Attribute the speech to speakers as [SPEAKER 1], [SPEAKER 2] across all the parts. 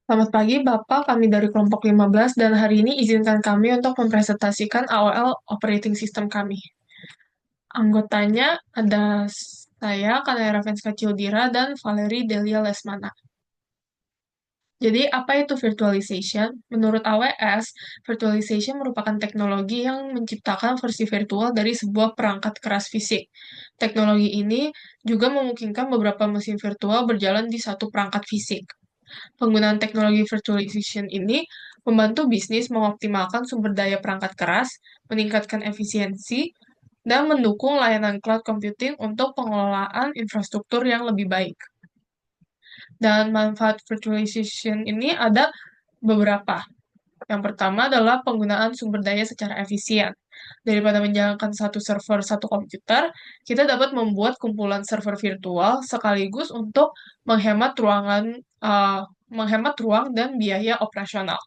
[SPEAKER 1] Selamat pagi, Bapak. Kami dari kelompok 15 dan hari ini izinkan kami untuk mempresentasikan AOL operating system kami. Anggotanya ada saya, Kanaya Ravenska Childira, dan Valerie Delia Lesmana. Jadi, apa itu virtualization? Menurut AWS, virtualization merupakan teknologi yang menciptakan versi virtual dari sebuah perangkat keras fisik. Teknologi ini juga memungkinkan beberapa mesin virtual berjalan di satu perangkat fisik. Penggunaan teknologi virtualization ini membantu bisnis mengoptimalkan sumber daya perangkat keras, meningkatkan efisiensi, dan mendukung layanan cloud computing untuk pengelolaan infrastruktur yang lebih baik. Dan manfaat virtualization ini ada beberapa. Yang pertama adalah penggunaan sumber daya secara efisien. Daripada menjalankan satu server satu komputer, kita dapat membuat kumpulan server virtual sekaligus untuk menghemat menghemat ruang dan biaya operasional.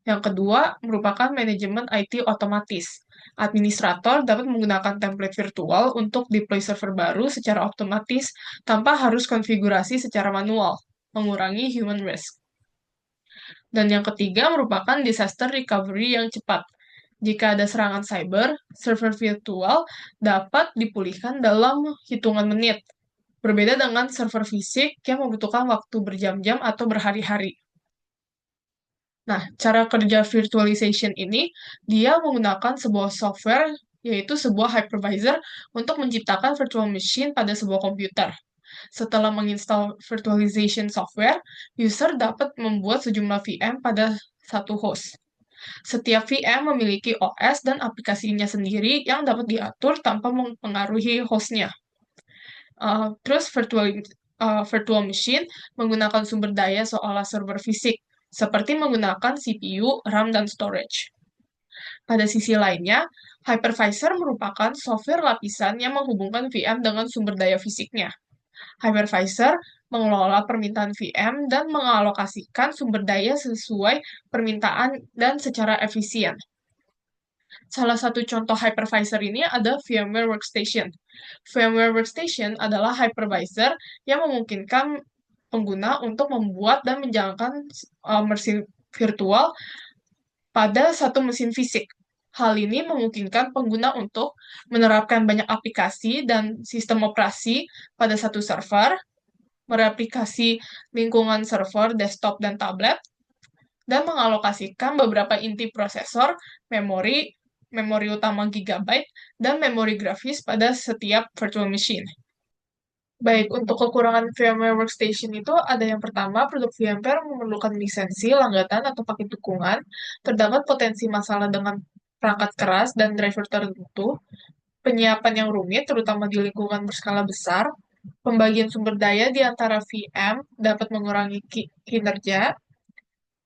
[SPEAKER 1] Yang kedua merupakan manajemen IT otomatis. Administrator dapat menggunakan template virtual untuk deploy server baru secara otomatis tanpa harus konfigurasi secara manual, mengurangi human risk. Dan yang ketiga merupakan disaster recovery yang cepat. Jika ada serangan cyber, server virtual dapat dipulihkan dalam hitungan menit. Berbeda dengan server fisik yang membutuhkan waktu berjam-jam atau berhari-hari. Nah, cara kerja virtualization ini, dia menggunakan sebuah software, yaitu sebuah hypervisor, untuk menciptakan virtual machine pada sebuah komputer. Setelah menginstal virtualization software, user dapat membuat sejumlah VM pada satu host. Setiap VM memiliki OS dan aplikasinya sendiri yang dapat diatur tanpa mempengaruhi hostnya. Terus virtual machine menggunakan sumber daya seolah server fisik, seperti menggunakan CPU, RAM, dan storage. Pada sisi lainnya, hypervisor merupakan software lapisan yang menghubungkan VM dengan sumber daya fisiknya. Hypervisor mengelola permintaan VM dan mengalokasikan sumber daya sesuai permintaan dan secara efisien. Salah satu contoh hypervisor ini ada VMware Workstation. VMware Workstation adalah hypervisor yang memungkinkan pengguna untuk membuat dan menjalankan mesin virtual pada satu mesin fisik. Hal ini memungkinkan pengguna untuk menerapkan banyak aplikasi dan sistem operasi pada satu server, mereplikasi lingkungan server, desktop, dan tablet, dan mengalokasikan beberapa inti prosesor, memori, memori utama gigabyte, dan memori grafis pada setiap virtual machine. Baik, untuk kekurangan VMware Workstation itu ada yang pertama, produk VMware memerlukan lisensi, langganan, atau paket dukungan. Terdapat potensi masalah dengan perangkat keras dan driver tertentu, penyiapan yang rumit, terutama di lingkungan berskala besar, pembagian sumber daya di antara VM dapat mengurangi kinerja,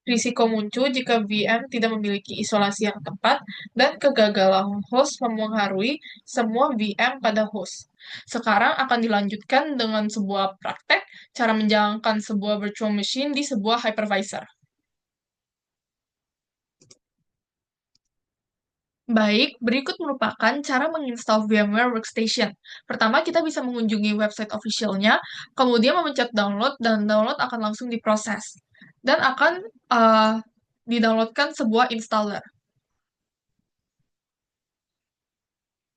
[SPEAKER 1] risiko muncul jika VM tidak memiliki isolasi yang tepat, dan kegagalan host mempengaruhi semua VM pada host. Sekarang akan dilanjutkan dengan sebuah praktek cara menjalankan sebuah virtual machine di sebuah hypervisor. Baik, berikut merupakan cara menginstal VMware Workstation. Pertama, kita bisa mengunjungi website officialnya, kemudian memencet download, dan download akan langsung diproses. Dan akan uh, didownloadkan sebuah installer.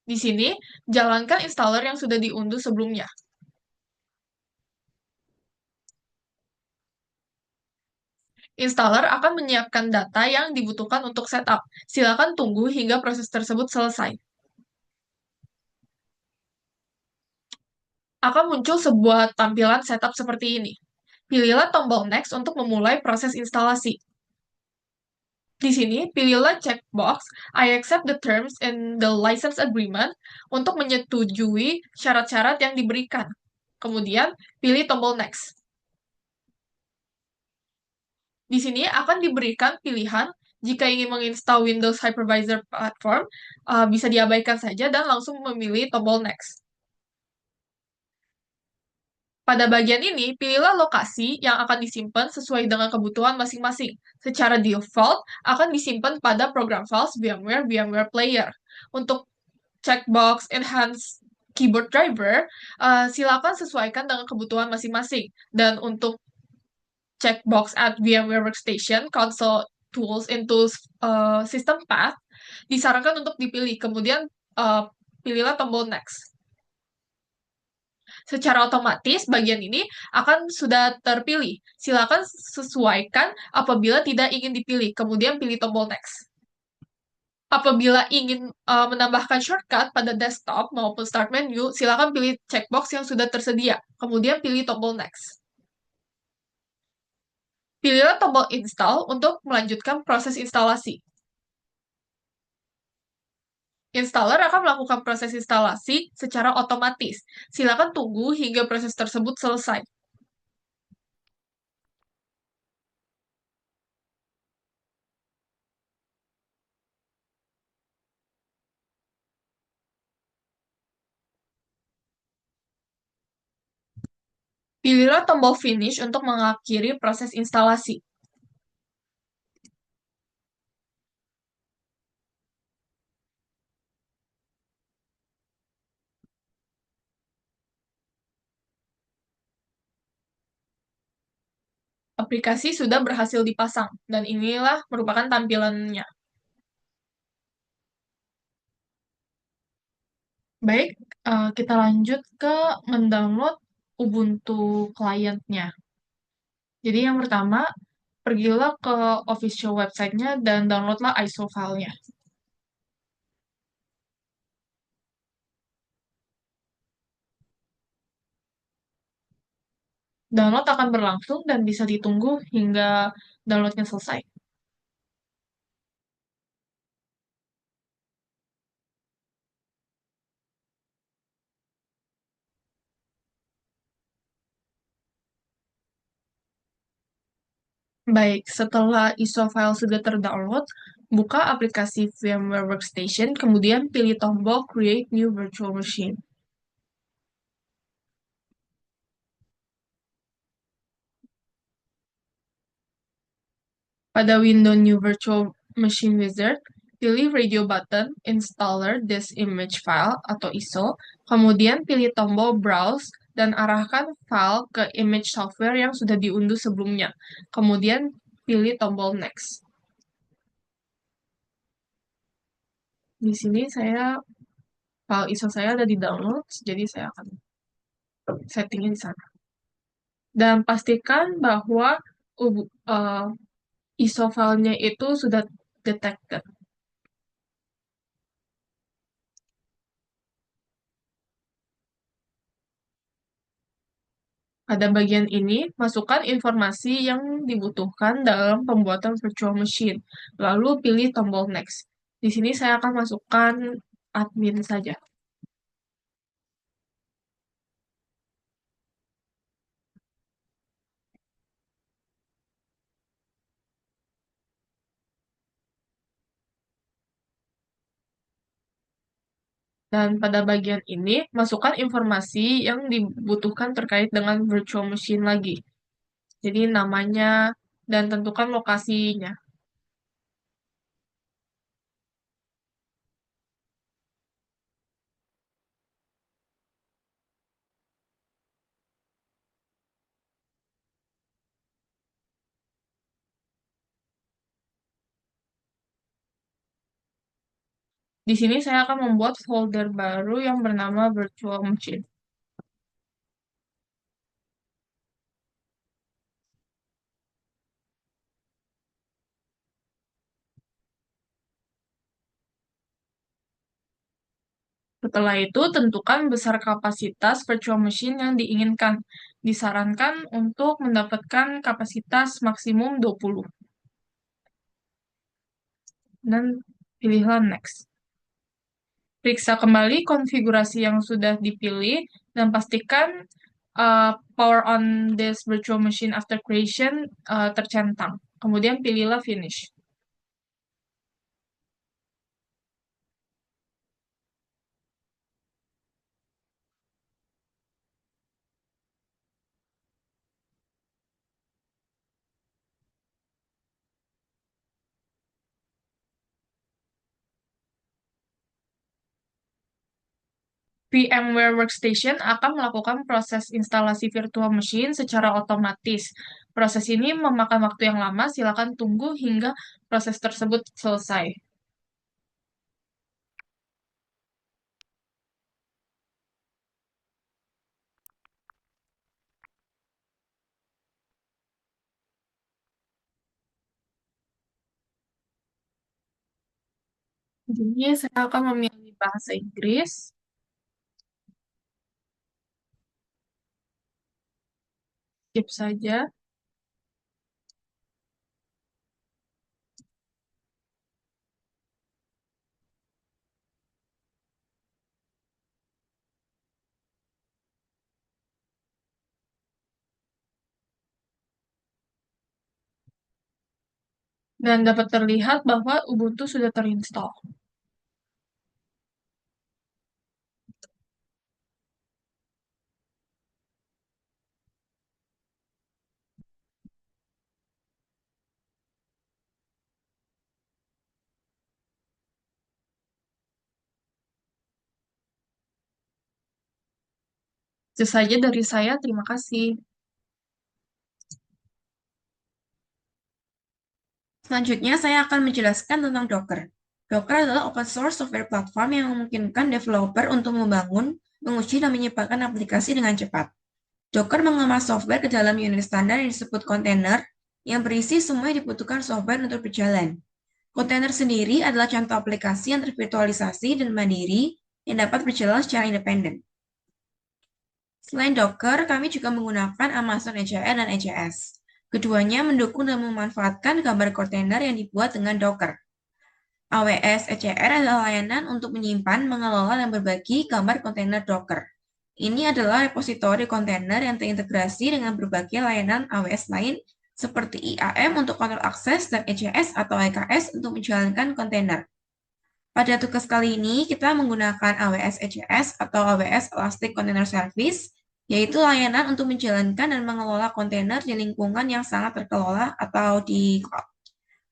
[SPEAKER 1] Di sini, jalankan installer yang sudah diunduh sebelumnya. Installer akan menyiapkan data yang dibutuhkan untuk setup. Silakan tunggu hingga proses tersebut selesai. Akan muncul sebuah tampilan setup seperti ini. Pilihlah tombol Next untuk memulai proses instalasi. Di sini, pilihlah checkbox I accept the terms in the license agreement untuk menyetujui syarat-syarat yang diberikan. Kemudian, pilih tombol Next. Di sini akan diberikan pilihan jika ingin menginstal Windows Hypervisor Platform, bisa diabaikan saja dan langsung memilih tombol Next. Pada bagian ini, pilihlah lokasi yang akan disimpan sesuai dengan kebutuhan masing-masing. Secara default, akan disimpan pada program files VMware VMware Player. Untuk checkbox Enhance Keyboard Driver, silakan sesuaikan dengan kebutuhan masing-masing. Dan untuk checkbox at VMware Workstation, console tools into system path, disarankan untuk dipilih. Kemudian pilihlah tombol next. Secara otomatis bagian ini akan sudah terpilih. Silakan sesuaikan apabila tidak ingin dipilih. Kemudian pilih tombol next. Apabila ingin menambahkan shortcut pada desktop maupun start menu, silakan pilih checkbox yang sudah tersedia. Kemudian pilih tombol next. Pilihlah tombol install untuk melanjutkan proses instalasi. Installer akan melakukan proses instalasi secara otomatis. Silakan tunggu hingga proses tersebut selesai. Pilihlah tombol finish untuk mengakhiri proses instalasi. Aplikasi sudah berhasil dipasang, dan inilah merupakan tampilannya. Baik, kita lanjut ke mendownload Ubuntu client-nya. Jadi yang pertama, pergilah ke official website-nya dan downloadlah ISO file-nya. Download akan berlangsung dan bisa ditunggu hingga downloadnya selesai. Baik, setelah ISO file sudah terdownload, buka aplikasi VMware Workstation, kemudian pilih tombol Create New Virtual Machine. Pada window New Virtual Machine Wizard, pilih Radio button Installer this image file atau ISO, kemudian pilih tombol Browse dan arahkan file ke image software yang sudah diunduh sebelumnya. Kemudian pilih tombol Next. Di sini file ISO saya ada di download, jadi saya akan settingnya di sana. Dan pastikan bahwa ISO filenya itu sudah detected. Pada bagian ini, masukkan informasi yang dibutuhkan dalam pembuatan virtual machine. Lalu pilih tombol next. Di sini saya akan masukkan admin saja. Dan pada bagian ini, masukkan informasi yang dibutuhkan terkait dengan virtual machine lagi. Jadi namanya dan tentukan lokasinya. Di sini saya akan membuat folder baru yang bernama virtual machine. Setelah itu, tentukan besar kapasitas virtual machine yang diinginkan. Disarankan untuk mendapatkan kapasitas maksimum 20. Dan pilihlah next. Periksa kembali konfigurasi yang sudah dipilih dan pastikan power on this virtual machine after creation tercentang. Kemudian pilihlah finish. VMware Workstation akan melakukan proses instalasi virtual machine secara otomatis. Proses ini memakan waktu yang lama, silakan tunggu hingga proses tersebut selesai. Jadi saya akan memilih bahasa Inggris, skip saja, dan dapat terlihat bahwa Ubuntu sudah terinstall. Itu saja dari saya, terima kasih.
[SPEAKER 2] Selanjutnya, saya akan menjelaskan tentang Docker. Docker adalah open source software platform yang memungkinkan developer untuk membangun, menguji, dan menyebarkan aplikasi dengan cepat. Docker mengemas software ke dalam unit standar yang disebut kontainer, yang berisi semua yang dibutuhkan software untuk berjalan. Kontainer sendiri adalah contoh aplikasi yang tervirtualisasi dan mandiri yang dapat berjalan secara independen. Selain Docker, kami juga menggunakan Amazon ECR dan ECS. Keduanya mendukung dan memanfaatkan gambar kontainer yang dibuat dengan Docker. AWS ECR adalah layanan untuk menyimpan, mengelola, dan berbagi gambar kontainer Docker. Ini adalah repositori kontainer yang terintegrasi dengan berbagai layanan AWS lain seperti IAM untuk kontrol akses dan ECS atau EKS untuk menjalankan kontainer. Pada tugas kali ini, kita menggunakan AWS ECS atau AWS Elastic Container Service, yaitu layanan untuk menjalankan dan mengelola kontainer di lingkungan yang sangat terkelola atau di cloud.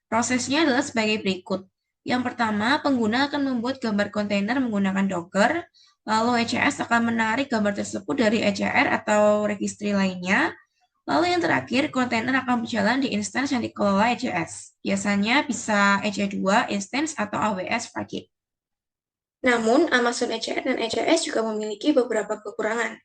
[SPEAKER 2] Prosesnya adalah sebagai berikut. Yang pertama, pengguna akan membuat gambar kontainer menggunakan Docker, lalu ECS akan menarik gambar tersebut dari ECR atau registry lainnya, lalu yang terakhir, kontainer akan berjalan di instance yang dikelola ECS. Biasanya bisa EC2, instance, atau AWS Fargate. Namun, Amazon ECR dan ECS juga memiliki beberapa kekurangan.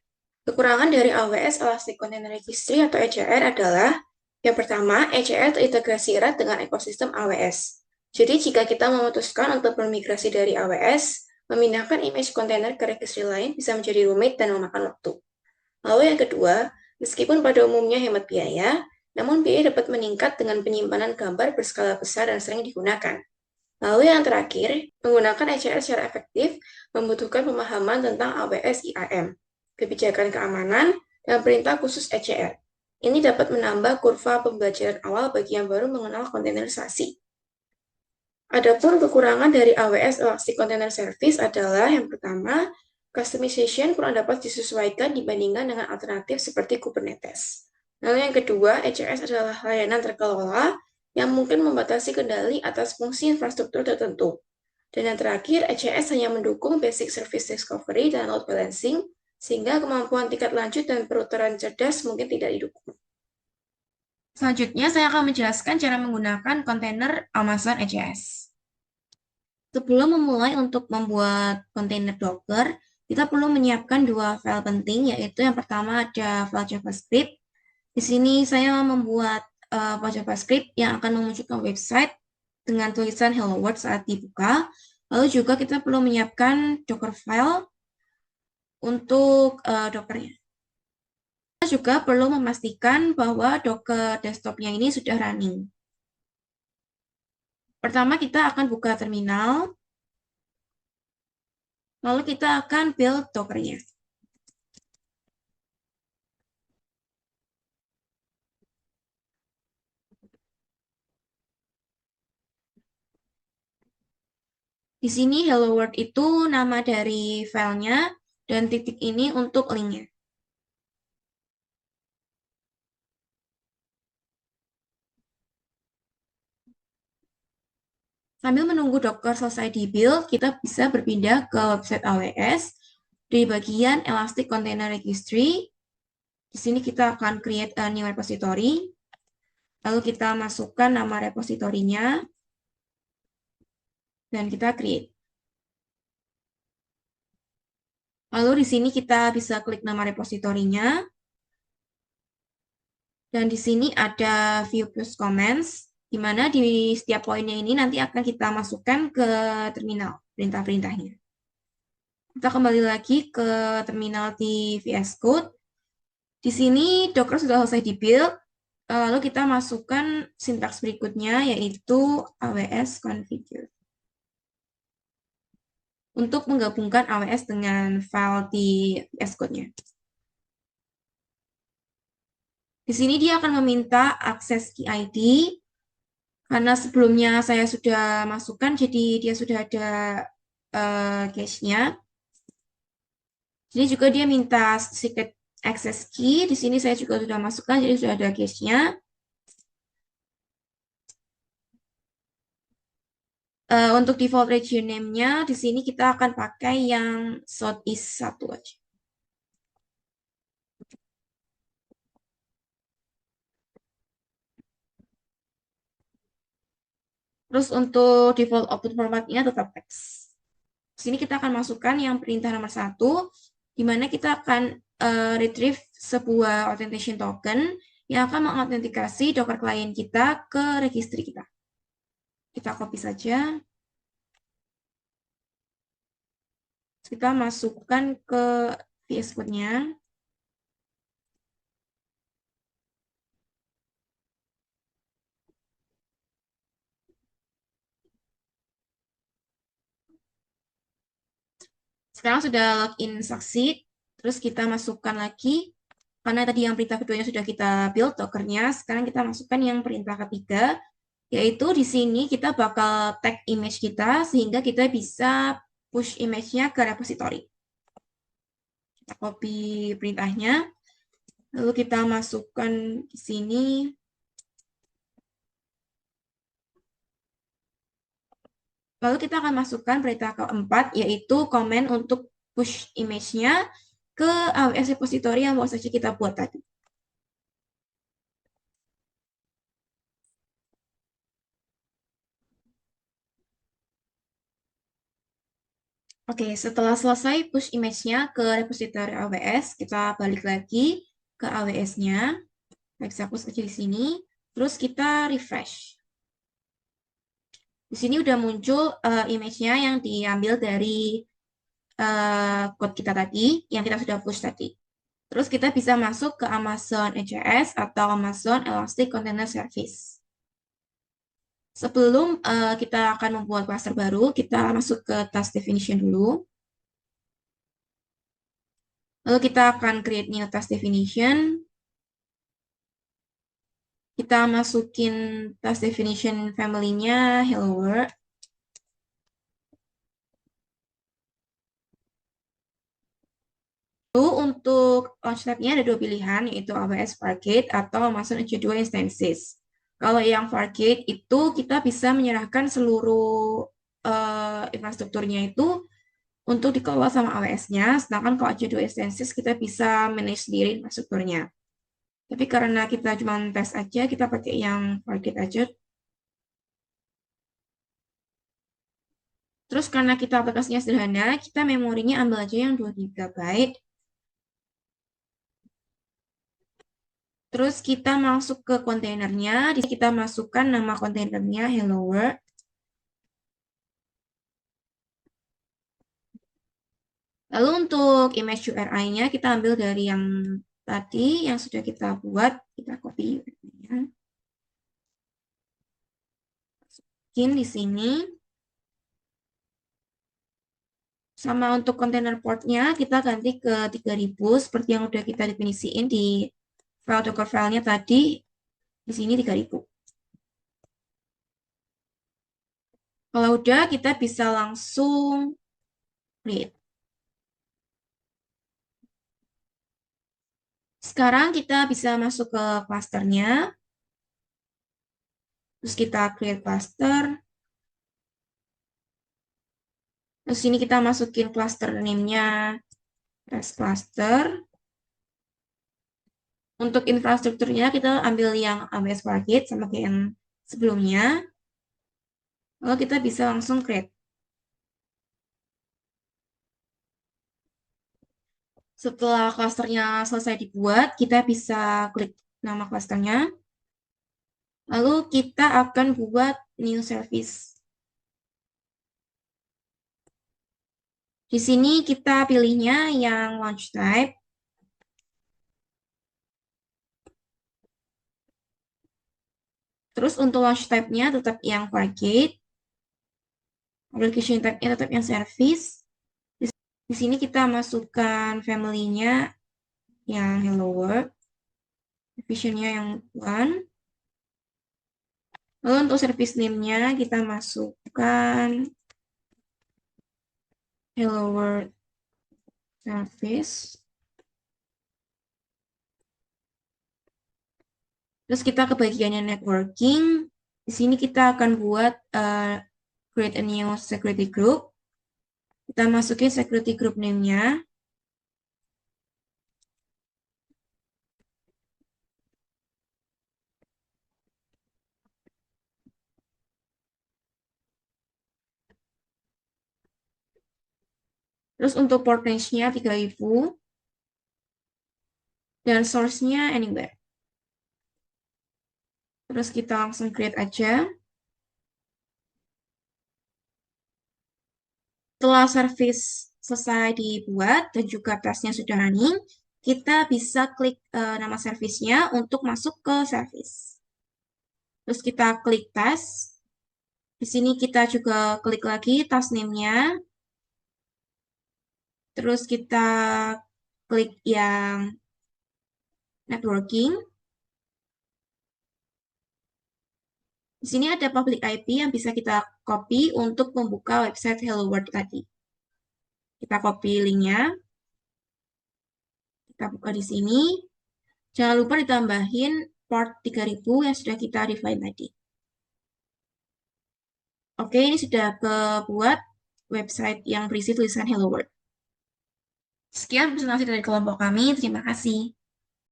[SPEAKER 2] Kekurangan dari AWS Elastic Container Registry atau ECR adalah yang pertama, ECR terintegrasi erat dengan ekosistem AWS. Jadi, jika kita memutuskan untuk bermigrasi dari AWS, memindahkan image kontainer ke registry lain bisa menjadi rumit dan memakan waktu. Lalu yang kedua, meskipun pada umumnya hemat biaya, namun biaya dapat meningkat dengan penyimpanan gambar berskala besar dan sering digunakan. Lalu yang terakhir, menggunakan ECR secara efektif membutuhkan pemahaman tentang AWS IAM, kebijakan keamanan, dan perintah khusus ECR. Ini dapat menambah kurva pembelajaran awal bagi yang baru mengenal kontainerisasi. Adapun kekurangan dari AWS Elastic Container Service adalah yang pertama, customization kurang dapat disesuaikan dibandingkan dengan alternatif seperti Kubernetes. Lalu yang kedua, ECS adalah layanan terkelola yang mungkin membatasi kendali atas fungsi infrastruktur tertentu. Dan yang terakhir, ECS hanya mendukung basic service discovery dan load balancing, sehingga kemampuan tingkat lanjut dan peruteran cerdas mungkin tidak didukung. Selanjutnya, saya akan menjelaskan cara menggunakan kontainer Amazon ECS. Sebelum memulai untuk membuat kontainer Docker, kita perlu menyiapkan dua file penting, yaitu yang pertama ada file JavaScript. Di sini saya membuat file JavaScript yang akan memunculkan website dengan tulisan Hello World saat dibuka. Lalu juga kita perlu menyiapkan Docker file untuk Dockernya. Kita juga perlu memastikan bahwa Docker desktopnya ini sudah running. Pertama kita akan buka terminal, lalu kita akan build Dockernya. Di sini Hello World itu nama dari filenya dan titik ini untuk linknya. Sambil menunggu Docker selesai di-build, kita bisa berpindah ke website AWS di bagian Elastic Container Registry. Di sini kita akan create a new repository. Lalu kita masukkan nama repositorinya dan kita create. Lalu di sini kita bisa klik nama repositorinya. Dan di sini ada view plus comments, di mana di setiap poinnya ini nanti akan kita masukkan ke terminal perintah-perintahnya. Kita kembali lagi ke terminal di VS Code. Di sini Docker sudah selesai di-build, lalu kita masukkan sintaks berikutnya, yaitu AWS configure. Untuk menggabungkan AWS dengan file di VS Code-nya. Di sini dia akan meminta akses key ID, karena sebelumnya saya sudah masukkan, jadi dia sudah ada cache-nya. Jadi juga dia minta secret access key. Di sini saya juga sudah masukkan, jadi sudah ada cache-nya. Untuk default region name-nya, di sini kita akan pakai yang Southeast 1 aja. Terus untuk default output formatnya tetap teks. Di sini kita akan masukkan yang perintah nomor 1, di mana kita akan retrieve sebuah authentication token yang akan mengautentikasi Docker client kita ke registry kita. Kita copy saja. Kita masukkan ke VS Code-nya. Sekarang sudah login succeed. Terus kita masukkan lagi. Karena tadi yang perintah keduanya sudah kita build Docker-nya. Sekarang kita masukkan yang perintah ketiga. Yaitu di sini kita bakal tag image kita sehingga kita bisa push image-nya ke repository. Kita copy perintahnya. Lalu kita masukkan di sini. Lalu kita akan masukkan perintah keempat, yaitu comment untuk push image-nya ke AWS repository yang baru saja kita buat tadi. Oke, setelah selesai push image-nya ke repository AWS, kita balik lagi ke AWS-nya. Bisa hapus aja di sini. Terus kita refresh. Di sini udah muncul image-nya yang diambil dari code kita tadi, yang kita sudah push tadi. Terus kita bisa masuk ke Amazon ECS atau Amazon Elastic Container Service. Sebelum kita akan membuat cluster baru, kita masuk ke task definition dulu. Lalu kita akan create new task definition. Kita masukin task definition family-nya Hello World. Lalu untuk launch tab-nya ada dua pilihan, yaitu AWS Fargate atau Amazon EC2 Instances. Kalau yang Fargate itu kita bisa menyerahkan seluruh infrastrukturnya itu untuk dikelola sama AWS-nya, sedangkan kalau EC2 Instances kita bisa manage sendiri infrastrukturnya. Tapi karena kita cuma tes aja, kita pakai yang Fargate aja. Terus karena kita aplikasinya sederhana, kita memorinya ambil aja yang 2 GB. Terus kita masuk ke kontainernya. Di sini kita masukkan nama kontainernya Hello World. Lalu untuk image URI-nya kita ambil dari yang tadi yang sudah kita buat. Kita copy URI-nya. Masukin di sini. Sama untuk kontainer port-nya kita ganti ke 3000 seperti yang udah kita definisiin di file Docker file-nya tadi. Di sini 3000. Kalau udah, kita bisa langsung create. Sekarang kita bisa masuk ke clusternya. Terus kita create cluster. Terus sini kita masukin cluster name-nya REST cluster. Untuk infrastrukturnya kita ambil yang AWS Fargate sama kayak yang sebelumnya. Lalu kita bisa langsung create. Setelah klasternya selesai dibuat, kita bisa klik nama klasternya. Lalu kita akan buat new service. Di sini kita pilihnya yang launch type. Terus untuk launch type-nya tetap yang Fargate. Application type-nya tetap yang service. Di sini kita masukkan family-nya yang Hello World. Division-nya yang one. Lalu untuk service name-nya kita masukkan Hello World Service. Terus kita ke bagiannya networking. Di sini kita akan buat create a new security group. Kita masukin security group name-nya. Terus untuk port range-nya 3000. Dan source-nya anywhere. Terus kita langsung create aja. Setelah service selesai dibuat dan juga tasnya sudah running, kita bisa klik nama service-nya untuk masuk ke service. Terus kita klik task. Di sini kita juga klik lagi task name-nya. Terus kita klik yang networking. Di sini ada public IP yang bisa kita copy untuk membuka website Hello World tadi. Kita copy linknya. Kita buka di sini. Jangan lupa ditambahin port 3000 yang sudah kita define tadi. Oke, ini sudah kebuat website yang berisi tulisan Hello World. Sekian presentasi dari kelompok kami. Terima kasih.